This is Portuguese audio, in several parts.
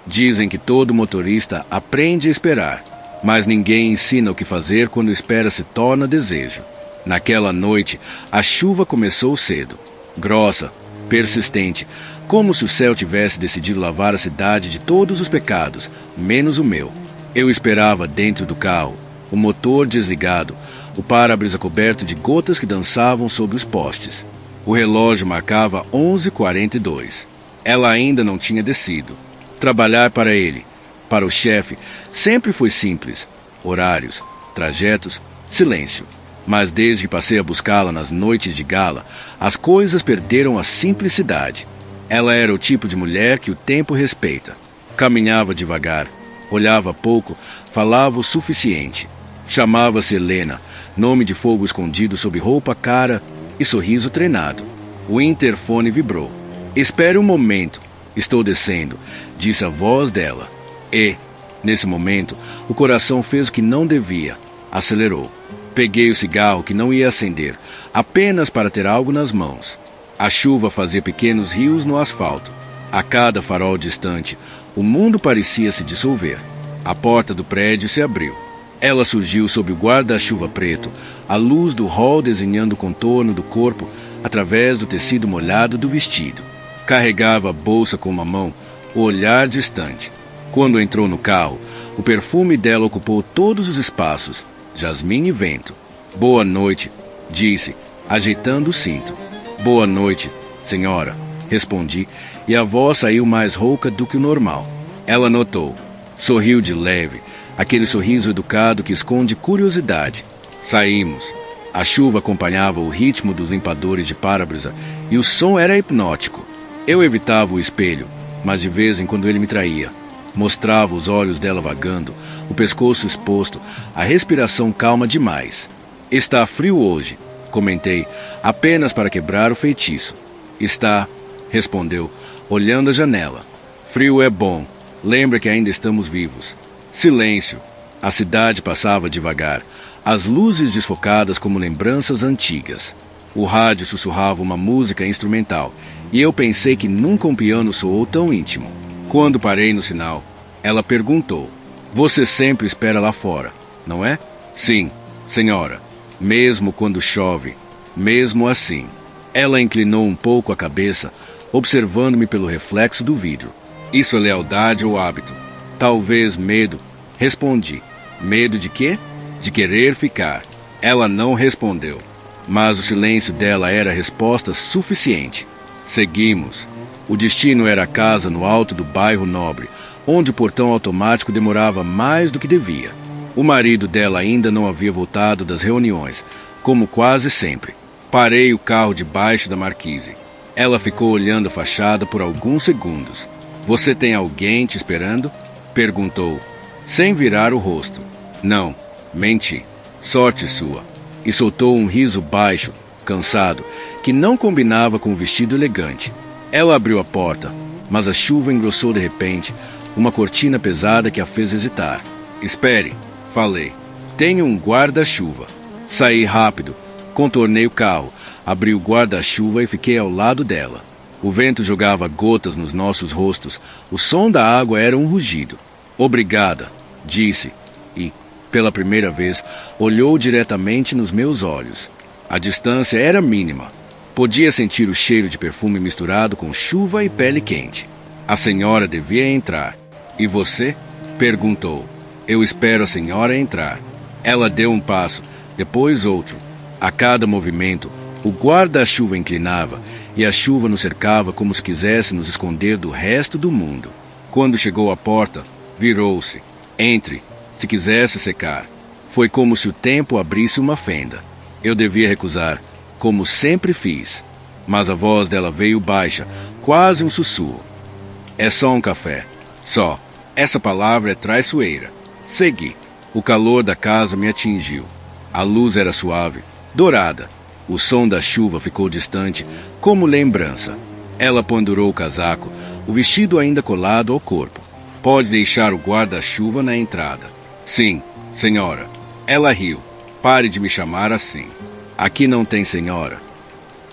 Dizem que todo motorista aprende a esperar, mas ninguém ensina o que fazer quando espera se torna desejo. Naquela noite, a chuva começou cedo, grossa, persistente, como se o céu tivesse decidido lavar a cidade de todos os pecados, menos o meu. Eu esperava dentro do carro, o motor desligado, o para-brisa coberto de gotas que dançavam sobre os postes. O relógio marcava 11h42. Ela ainda não tinha descido. Trabalhar para ele, para o chefe, sempre foi simples. Horários, trajetos, silêncio. Mas desde que passei a buscá-la nas noites de gala, as coisas perderam a simplicidade. Ela era o tipo de mulher que o tempo respeita. Caminhava devagar, olhava pouco, falava o suficiente. Chamava-se Helena, nome de fogo escondido sob roupa cara e sorriso treinado. O interfone vibrou. Espere um momento, estou descendo, disse a voz dela. E, nesse momento, o coração fez o que não devia, acelerou. Peguei o cigarro que não ia acender, apenas para ter algo nas mãos. A chuva fazia pequenos rios no asfalto. A cada farol distante, o mundo parecia se dissolver. A porta do prédio se abriu. Ela surgiu sob o guarda-chuva preto, a luz do hall desenhando o contorno do corpo através do tecido molhado do vestido. Carregava a bolsa com uma mão, o olhar distante. Quando entrou no carro, o perfume dela ocupou todos os espaços, jasmim e vento. Boa noite, disse, ajeitando o cinto. Boa noite, senhora, respondi, e a voz saiu mais rouca do que o normal. Ela notou. Sorriu de leve, aquele sorriso educado que esconde curiosidade. Saímos. A chuva acompanhava o ritmo dos limpadores de para-brisa e o som era hipnótico. Eu evitava o espelho, mas de vez em quando ele me traía. Mostrava os olhos dela vagando, o pescoço exposto, a respiração calma demais. Está frio hoje, comentei, apenas para quebrar o feitiço. Está, respondeu, olhando a janela. Frio é bom, lembra que ainda estamos vivos. Silêncio. A cidade passava devagar, as luzes desfocadas como lembranças antigas. O rádio sussurrava uma música instrumental, e eu pensei que nunca um piano soou tão íntimo. Quando parei no sinal, ela perguntou: "Você sempre espera lá fora, não é?" "Sim, senhora. Mesmo quando chove, mesmo assim." Ela inclinou um pouco a cabeça, observando-me pelo reflexo do vidro. "Isso é lealdade ou hábito?" "Talvez medo." Respondi. "Medo de quê?" "De querer ficar." Ela não respondeu, mas o silêncio dela era resposta suficiente. Seguimos. O destino era a casa no alto do bairro nobre, onde o portão automático demorava mais do que devia. O marido dela ainda não havia voltado das reuniões, como quase sempre. Parei o carro debaixo da marquise. Ela ficou olhando a fachada por alguns segundos. "Você tem alguém te esperando?" perguntou, sem virar o rosto. "Não, menti. Sorte sua." E soltou um riso baixo, cansado, que não combinava com o vestido elegante. Ela abriu a porta, mas a chuva engrossou de repente, uma cortina pesada que a fez hesitar. "Espere," falei. "Tenho um guarda-chuva." Saí rápido, contornei o carro, abri o guarda-chuva e fiquei ao lado dela. O vento jogava gotas nos nossos rostos, o som da água era um rugido. "Obrigada," disse, e, pela primeira vez, olhou diretamente nos meus olhos. A distância era mínima. Podia sentir o cheiro de perfume misturado com chuva e pele quente. A senhora devia entrar. "E você?" perguntou. "Eu espero a senhora entrar." Ela deu um passo, depois outro. A cada movimento, o guarda-chuva inclinava e a chuva nos cercava como se quisesse nos esconder do resto do mundo. Quando chegou à porta, virou-se. "Entre, se quisesse secar." Foi como se o tempo abrisse uma fenda. Eu devia recusar, como sempre fiz. Mas a voz dela veio baixa, quase um sussurro. "É só um café. Só." Essa palavra é traiçoeira. Segui. O calor da casa me atingiu. A luz era suave, dourada. O som da chuva ficou distante, como lembrança. Ela pendurou o casaco, o vestido ainda colado ao corpo. "Pode deixar o guarda-chuva na entrada." "Sim, senhora." Ela riu. "Pare de me chamar assim. Aqui não tem senhora."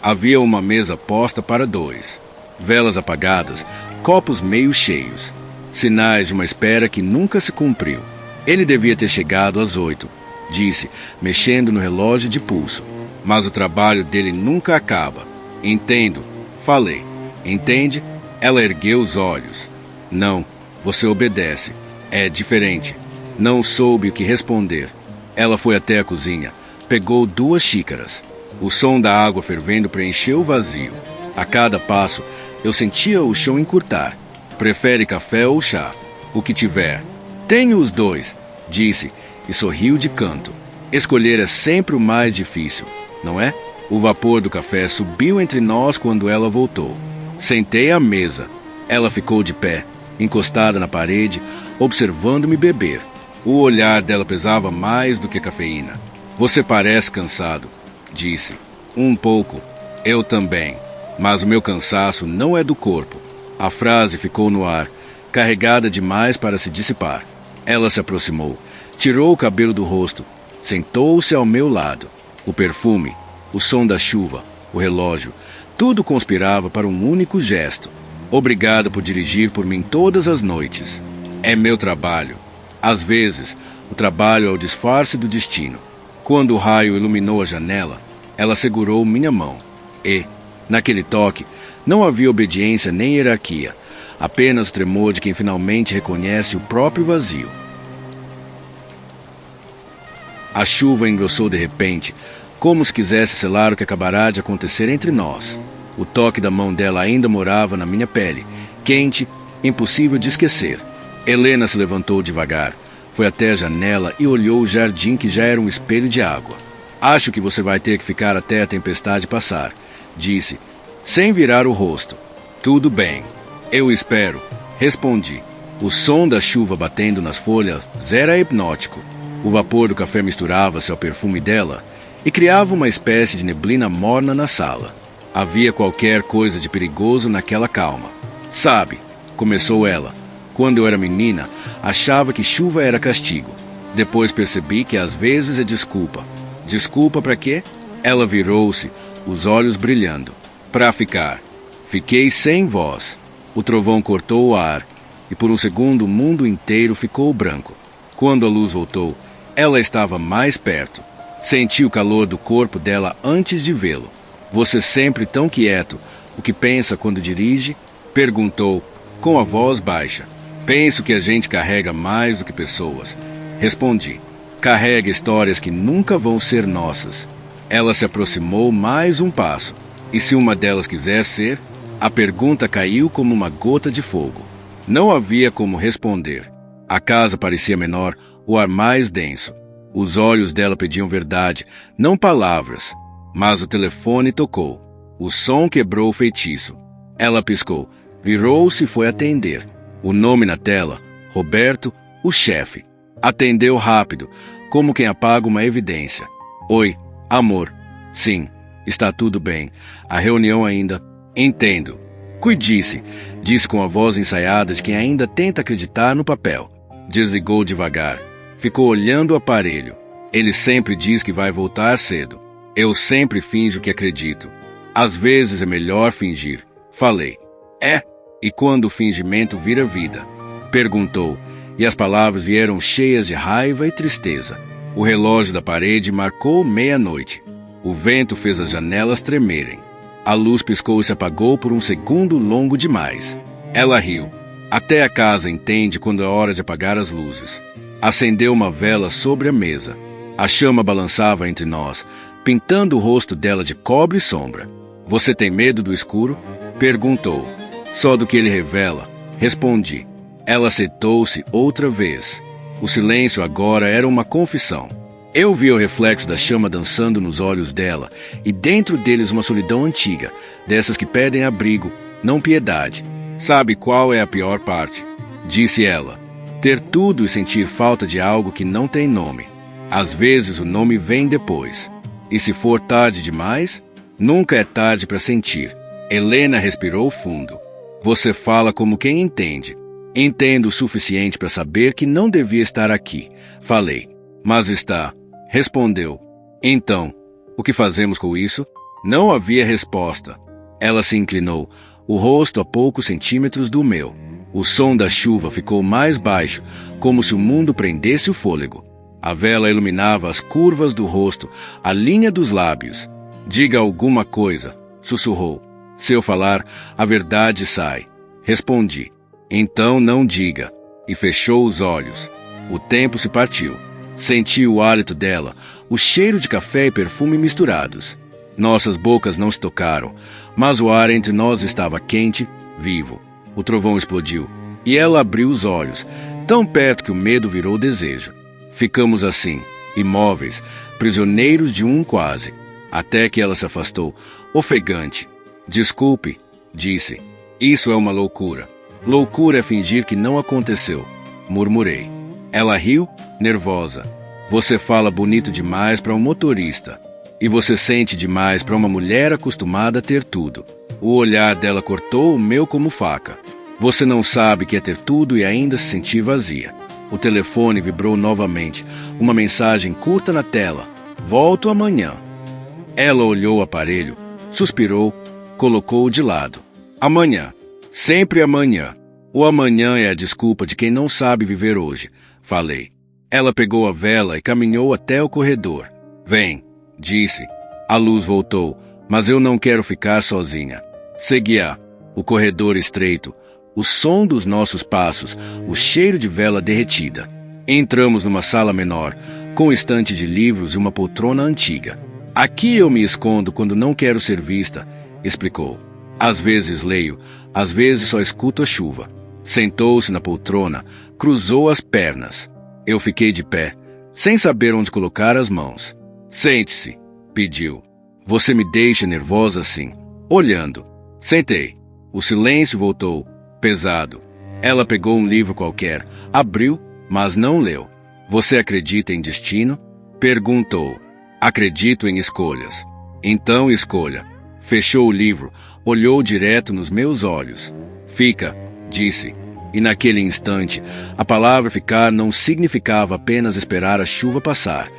Havia uma mesa posta para dois. Velas apagadas, copos meio cheios. Sinais de uma espera que nunca se cumpriu. Ele devia ter chegado às 8, disse, mexendo no relógio de pulso. Mas o trabalho dele nunca acaba. Entendo, falei. Entende? Ela ergueu os olhos. Não, você obedece. É diferente. Não soube o que responder. Ela foi até a cozinha, pegou 2 xícaras. O som da água fervendo preencheu o vazio. A cada passo, eu sentia o chão encurtar. Prefere café ou chá? O que tiver. Tenho os 2, disse, e sorriu de canto. Escolher é sempre o mais difícil, não é? O vapor do café subiu entre nós quando ela voltou. Sentei à mesa. Ela ficou de pé, encostada na parede, observando-me beber. O olhar dela pesava mais do que a cafeína. Você parece cansado, disse. Um pouco. Eu também. Mas o meu cansaço não é do corpo. A frase ficou no ar, carregada demais para se dissipar. Ela se aproximou, tirou o cabelo do rosto, sentou-se ao meu lado. O perfume, o som da chuva, o relógio, tudo conspirava para um único gesto. Obrigado por dirigir por mim todas as noites. É meu trabalho. Às vezes, o trabalho é o disfarce do destino. Quando o raio iluminou a janela, ela segurou minha mão. E, naquele toque, não havia obediência nem hierarquia, apenas o tremor de quem finalmente reconhece o próprio vazio. A chuva engrossou de repente, como se quisesse selar o que acabará de acontecer entre nós. O toque da mão dela ainda morava na minha pele, quente, impossível de esquecer. Helena se levantou devagar, foi até a janela e olhou o jardim que já era um espelho de água. Acho que você vai ter que ficar até a tempestade passar, disse, sem virar o rosto. Tudo bem. Eu espero, respondi. O som da chuva batendo nas folhas era hipnótico. O vapor do café misturava-se ao perfume dela e criava uma espécie de neblina morna na sala. Havia qualquer coisa de perigoso naquela calma. Sabe, começou ela, quando eu era menina, achava que chuva era castigo. Depois percebi que às vezes é desculpa. Desculpa para quê? Ela virou-se, os olhos brilhando. Para ficar. Fiquei sem voz. O trovão cortou o ar, e por um segundo o mundo inteiro ficou branco. Quando a luz voltou, ela estava mais perto. Senti o calor do corpo dela antes de vê-lo. Você sempre tão quieto. O que pensa quando dirige? Perguntou, com a voz baixa. Penso que a gente carrega mais do que pessoas. Respondi. Carrega histórias que nunca vão ser nossas. Ela se aproximou mais um passo. E se uma delas quiser ser? A pergunta caiu como uma gota de fogo. Não havia como responder. A casa parecia menor, o ar mais denso. Os olhos dela pediam verdade, não palavras. Mas o telefone tocou. O som quebrou o feitiço. Ela piscou, virou-se e foi atender. O nome na tela, Roberto, o chefe. Atendeu rápido, como quem apaga uma evidência. Oi, amor. Sim, está tudo bem. A reunião ainda... Entendo. Cuide-se, disse com a voz ensaiada de quem ainda tenta acreditar no papel. Desligou devagar. Ficou olhando o aparelho. Ele sempre diz que vai voltar cedo. Eu sempre finjo que acredito. Às vezes é melhor fingir. Falei. É? E quando o fingimento vira vida? Perguntou, e as palavras vieram cheias de raiva e tristeza. O relógio da parede marcou 00:30. O vento fez as janelas tremerem. A luz piscou e se apagou por um segundo longo demais. Ela riu. Até a casa entende quando é hora de apagar as luzes. Acendeu uma vela sobre a mesa. A chama balançava entre nós, pintando o rosto dela de cobre e sombra. Você tem medo do escuro? Perguntou. Só do que ele revela. Respondi. Ela sentou-se outra vez. O silêncio agora era uma confissão. Eu vi o reflexo da chama dançando nos olhos dela, e dentro deles uma solidão antiga, dessas que pedem abrigo, não piedade. Sabe qual é a pior parte? Disse ela. Ter tudo e sentir falta de algo que não tem nome. Às vezes o nome vem depois. E se for tarde demais, nunca é tarde para sentir. Helena respirou fundo. Você fala como quem entende. Entendo o suficiente para saber que não devia estar aqui. Falei. Mas está. Respondeu. Então, o que fazemos com isso? Não havia resposta. Ela se inclinou, o rosto a poucos centímetros do meu. O som da chuva ficou mais baixo, como se o mundo prendesse o fôlego. A vela iluminava as curvas do rosto, a linha dos lábios. Diga alguma coisa, sussurrou. Se eu falar, a verdade sai. Respondi. Então não diga. E fechou os olhos. O tempo se partiu. Senti o hálito dela, o cheiro de café e perfume misturados. Nossas bocas não se tocaram, mas o ar entre nós estava quente, vivo. O trovão explodiu, e ela abriu os olhos, tão perto que o medo virou desejo. Ficamos assim, imóveis, prisioneiros de um quase, até que ela se afastou, ofegante. Desculpe, disse. Isso é uma loucura. Loucura é fingir que não aconteceu, murmurei. Ela riu, nervosa. Você fala bonito demais para um motorista. E você sente demais para uma mulher acostumada a ter tudo. O olhar dela cortou o meu como faca. Você não sabe que é ter tudo e ainda se sentir vazia. O telefone vibrou novamente. Uma mensagem curta na tela. Volto amanhã. Ela olhou o aparelho, suspirou, colocou-o de lado. Amanhã. Sempre amanhã. O amanhã é a desculpa de quem não sabe viver hoje, falei. Ela pegou a vela e caminhou até o corredor. Vem, disse. A luz voltou, mas eu não quero ficar sozinha. Segui-a. O corredor estreito, o som dos nossos passos, o cheiro de vela derretida. Entramos numa sala menor, com um estante de livros e uma poltrona antiga. Aqui eu me escondo quando não quero ser vista, explicou. Às vezes leio, às vezes só escuto a chuva. Sentou-se na poltrona, cruzou as pernas. Eu fiquei de pé, sem saber onde colocar as mãos. Sente-se, pediu. Você me deixa nervosa assim, olhando. Sentei. O silêncio voltou, pesado. Ela pegou um livro qualquer, abriu, mas não leu. Você acredita em destino? Perguntou. Acredito em escolhas. Então escolha. Fechou o livro, olhou direto nos meus olhos. Fica, disse. E naquele instante, a palavra ficar não significava apenas esperar a chuva passar.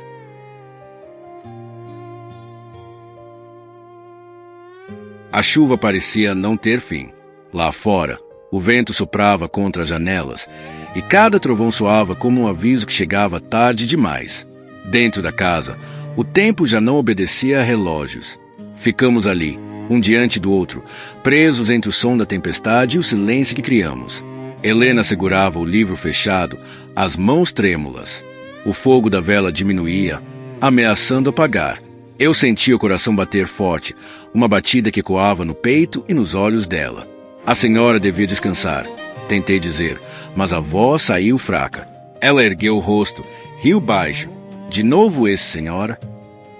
A chuva parecia não ter fim. Lá fora, o vento soprava contra as janelas, e cada trovão soava como um aviso que chegava tarde demais. Dentro da casa, o tempo já não obedecia a relógios. Ficamos ali, um diante do outro, presos entre o som da tempestade e o silêncio que criamos. Helena segurava o livro fechado, as mãos trêmulas. O fogo da vela diminuía, ameaçando apagar. Eu sentia o coração bater forte, uma batida que ecoava no peito e nos olhos dela. A senhora devia descansar, tentei dizer, mas a voz saiu fraca. Ela ergueu o rosto, riu baixo. De novo esse, senhora?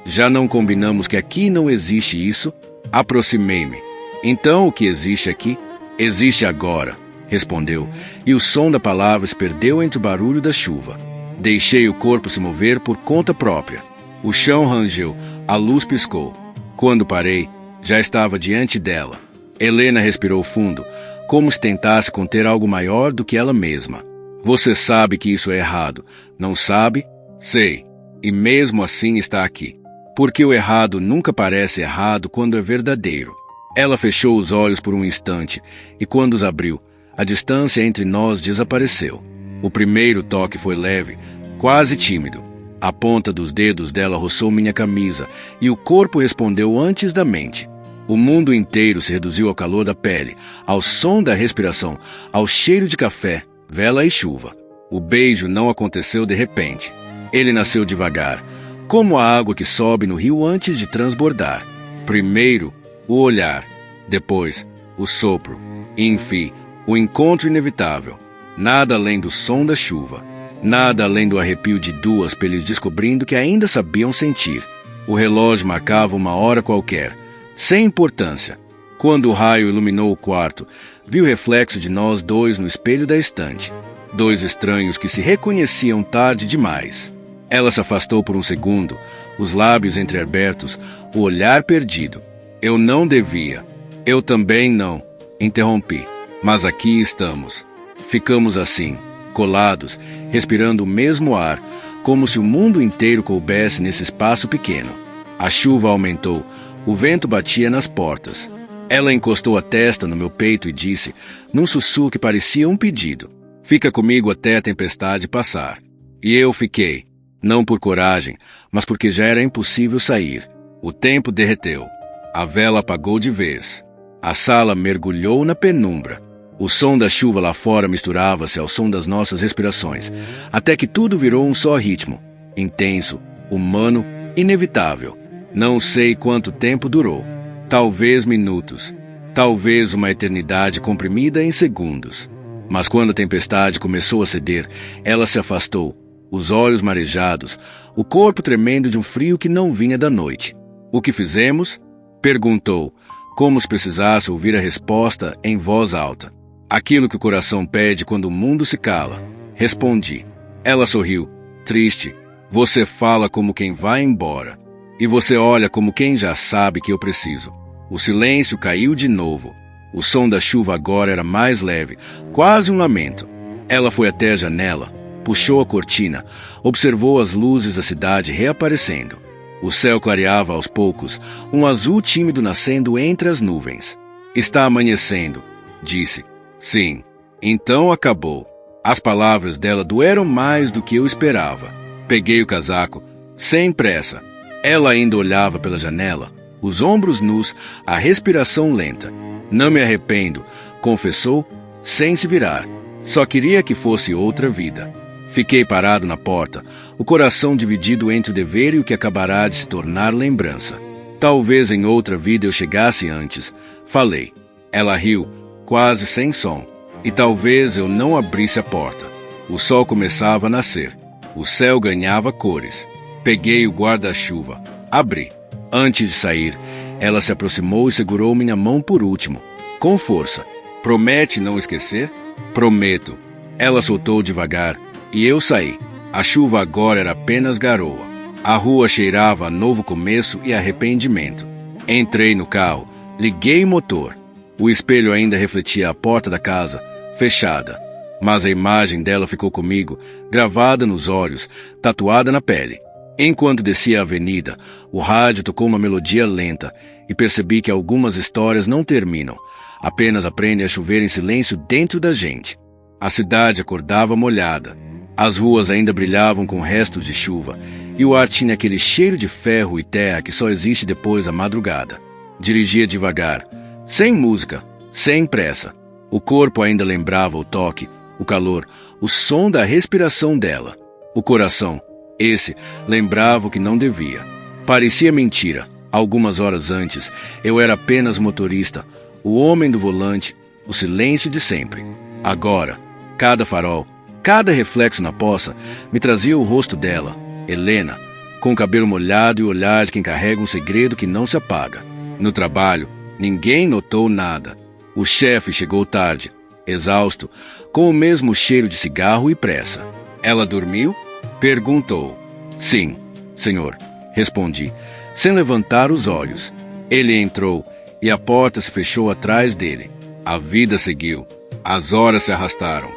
Já não combinamos que aqui não existe isso? Aproximei-me. Então o que existe aqui? Existe agora, respondeu, e o som da palavra se perdeu entre o barulho da chuva. Deixei o corpo se mover por conta própria. O chão rangeu, a luz piscou. Quando parei, já estava diante dela. Helena respirou fundo, como se tentasse conter algo maior do que ela mesma. Você sabe que isso é errado, não sabe? Sei. E mesmo assim está aqui. Porque o errado nunca parece errado quando é verdadeiro. Ela fechou os olhos por um instante, e quando os abriu, a distância entre nós desapareceu. O primeiro toque foi leve, quase tímido. A ponta dos dedos dela roçou minha camisa, e o corpo respondeu antes da mente. O mundo inteiro se reduziu ao calor da pele, ao som da respiração, ao cheiro de café, vela e chuva. O beijo não aconteceu de repente. Ele nasceu devagar, como a água que sobe no rio antes de transbordar. Primeiro, o olhar, depois, o sopro, e, enfim, o encontro inevitável. Nada além do som da chuva, nada além do arrepio de duas peles descobrindo que ainda sabiam sentir. O relógio marcava uma hora qualquer, sem importância. Quando o raio iluminou o quarto, vi o reflexo de nós dois no espelho da estante. Dois estranhos que se reconheciam tarde demais. Ela se afastou por um segundo, os lábios entreabertos, o olhar perdido. Eu não devia. Eu também não. Interrompi. Mas aqui estamos. Ficamos assim, colados, respirando o mesmo ar, como se o mundo inteiro coubesse nesse espaço pequeno. A chuva aumentou. O vento batia nas portas. Ela encostou a testa no meu peito e disse, num sussurro que parecia um pedido: fica comigo até a tempestade passar. E eu fiquei, não por coragem, mas porque já era impossível sair. O tempo derreteu. A vela apagou de vez. A sala mergulhou na penumbra. O som da chuva lá fora misturava-se ao som das nossas respirações, até que tudo virou um só ritmo, intenso, humano, inevitável. Não sei quanto tempo durou. Talvez minutos. Talvez uma eternidade comprimida em segundos. Mas quando a tempestade começou a ceder, ela se afastou, os olhos marejados, o corpo tremendo de um frio que não vinha da noite. O que fizemos? Perguntou, como se precisasse ouvir a resposta em voz alta. Aquilo que o coração pede quando o mundo se cala. Respondi. Ela sorriu, triste. Você fala como quem vai embora. E você olha como quem já sabe que eu preciso. O silêncio caiu de novo. O som da chuva agora era mais leve, quase um lamento. Ela foi até a janela, puxou a cortina, observou as luzes da cidade reaparecendo. O céu clareava aos poucos, um azul tímido nascendo entre as nuvens. Está amanhecendo, disse. Sim, então acabou. As palavras dela doeram mais do que eu esperava. Peguei o casaco, sem pressa. Ela ainda olhava pela janela, os ombros nus, a respiração lenta. Não me arrependo, confessou, sem se virar. Só queria que fosse outra vida. Fiquei parado na porta, o coração dividido entre o dever e o que acabará de se tornar lembrança. Talvez em outra vida eu chegasse antes. Falei. Ela riu, quase sem som. E talvez eu não abrisse a porta. O sol começava a nascer. O céu ganhava cores. Peguei o guarda-chuva. Abri. Antes de sair, ela se aproximou e segurou minha mão por último, com força. Promete não esquecer? Prometo. Ela soltou devagar e eu saí. A chuva agora era apenas garoa. A rua cheirava a novo começo e arrependimento. Entrei no carro, liguei o motor. O espelho ainda refletia a porta da casa, fechada. Mas a imagem dela ficou comigo, gravada nos olhos, tatuada na pele. Enquanto descia a avenida, o rádio tocou uma melodia lenta e percebi que algumas histórias não terminam, apenas aprendem a chover em silêncio dentro da gente. A cidade acordava molhada. As ruas ainda brilhavam com restos de chuva e o ar tinha aquele cheiro de ferro e terra que só existe depois da madrugada. Dirigia devagar, sem música, sem pressa. O corpo ainda lembrava o toque, o calor, o som da respiração dela. O coração, esse, lembrava o que não devia. Parecia mentira. Algumas horas antes, eu era apenas motorista, o homem do volante, o silêncio de sempre. Agora, cada farol, cada reflexo na poça, me trazia o rosto dela, Helena, com o cabelo molhado e o olhar de quem carrega um segredo que não se apaga. No trabalho, ninguém notou nada. O chefe chegou tarde, exausto, com o mesmo cheiro de cigarro e pressa. Ela dormiu? Perguntou. Sim, senhor, respondi, sem levantar os olhos. Ele entrou e a porta se fechou atrás dele. A vida seguiu. As horas se arrastaram.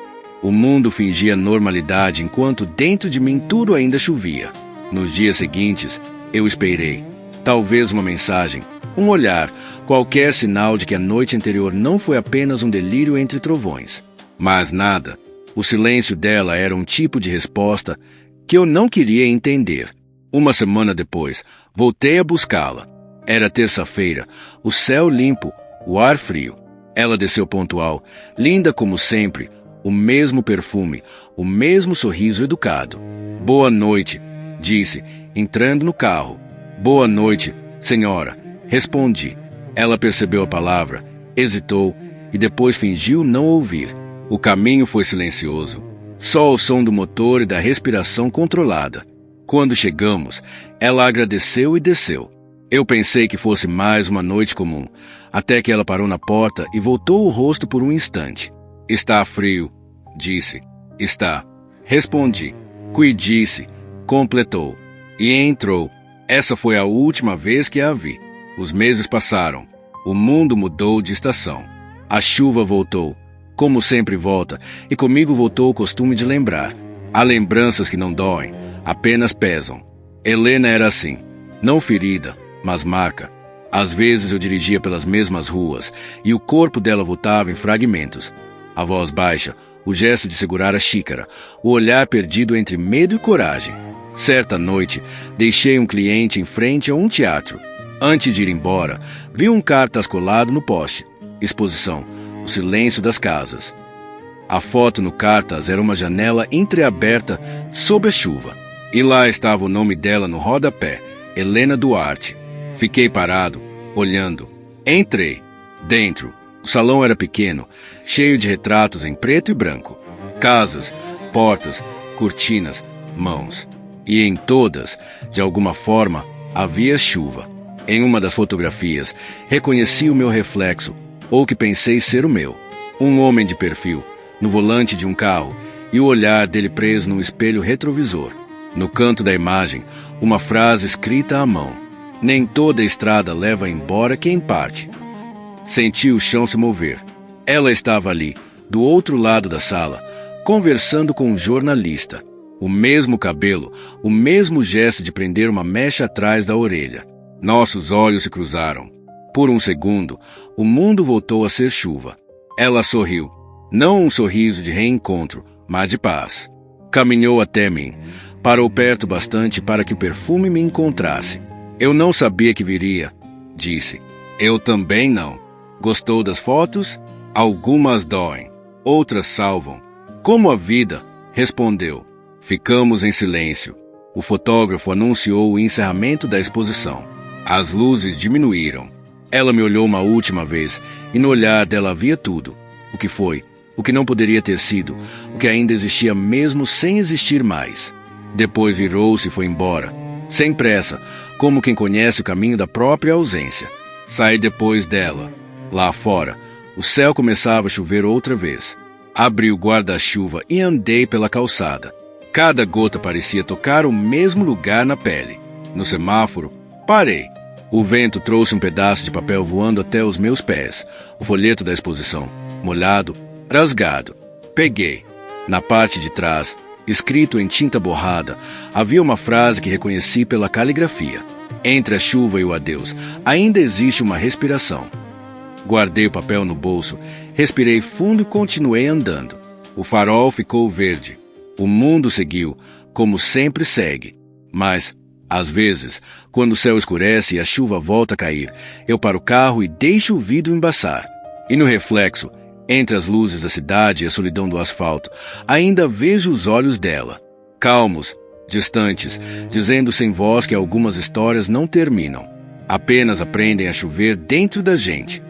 O mundo fingia normalidade enquanto dentro de mim tudo ainda chovia. Nos dias seguintes, eu esperei. Talvez uma mensagem, um olhar, qualquer sinal de que a noite anterior não foi apenas um delírio entre trovões. Mas nada. O silêncio dela era um tipo de resposta que eu não queria entender. Uma semana depois, voltei a buscá-la. Era terça-feira, o céu limpo, o ar frio. Ela desceu pontual, linda como sempre, o mesmo perfume, o mesmo sorriso educado. Boa noite, disse, entrando no carro. Boa noite, senhora, respondi. Ela percebeu a palavra, hesitou e depois fingiu não ouvir. O caminho foi silencioso. Só o som do motor e da respiração controlada. Quando chegamos, ela agradeceu e desceu. Eu pensei que fosse mais uma noite comum, até que ela parou na porta e voltou o rosto por um instante. Está frio, disse. Está. Respondi. Cuide-se, completou. E entrou. Essa foi a última vez que a vi. Os meses passaram. O mundo mudou de estação. A chuva voltou. Como sempre volta, e comigo voltou o costume de lembrar. Há lembranças que não doem, apenas pesam. Helena era assim, não ferida, mas marca. Às vezes eu dirigia pelas mesmas ruas e o corpo dela voltava em fragmentos. A voz baixa, o gesto de segurar a xícara, o olhar perdido entre medo e coragem. Certa noite, deixei um cliente em frente a um teatro. Antes de ir embora, vi um cartaz colado no poste. Exposição: O Silêncio das Casas. A foto no cartaz era uma janela entreaberta sob a chuva. E lá estava o nome dela no rodapé: Helena Duarte. Fiquei parado, olhando. Entrei. Dentro, o salão era pequeno, cheio de retratos em preto e branco. Casas, portas, cortinas, mãos. E em todas, de alguma forma, havia chuva. Em uma das fotografias, reconheci o meu reflexo, ou que pensei ser o meu. Um homem de perfil, no volante de um carro, e o olhar dele preso num espelho retrovisor. No canto da imagem, uma frase escrita à mão: nem toda estrada leva embora quem parte. Senti o chão se mover. Ela estava ali, do outro lado da sala, conversando com um jornalista. O mesmo cabelo, o mesmo gesto de prender uma mecha atrás da orelha. Nossos olhos se cruzaram. Por um segundo, o mundo voltou a ser chuva. Ela sorriu. Não um sorriso de reencontro, mas de paz. Caminhou até mim. Parou perto bastante para que o perfume me encontrasse. Eu não sabia que viria, disse. Eu também não. Gostou das fotos? Algumas doem, outras salvam. Como a vida, respondeu. Ficamos em silêncio. O fotógrafo anunciou o encerramento da exposição. As luzes diminuíram. Ela me olhou uma última vez, e no olhar dela havia tudo. O que foi, o que não poderia ter sido, o que ainda existia mesmo sem existir mais. Depois virou-se e foi embora, sem pressa, como quem conhece o caminho da própria ausência. Saí depois dela. Lá fora, o céu começava a chover outra vez. Abri o guarda-chuva e andei pela calçada. Cada gota parecia tocar o mesmo lugar na pele. No semáforo, parei. O vento trouxe um pedaço de papel voando até os meus pés. O folheto da exposição, molhado, rasgado. Peguei. Na parte de trás, escrito em tinta borrada, havia uma frase que reconheci pela caligrafia. Entre a chuva e o adeus, ainda existe uma respiração. Guardei o papel no bolso, respirei fundo e continuei andando. O farol ficou verde. O mundo seguiu, como sempre segue. Mas, às vezes, quando o céu escurece e a chuva volta a cair, eu paro o carro e deixo o vidro embaçar. E no reflexo, entre as luzes da cidade e a solidão do asfalto, ainda vejo os olhos dela, calmos, distantes, dizendo sem voz que algumas histórias não terminam. Apenas aprendem a chover dentro da gente.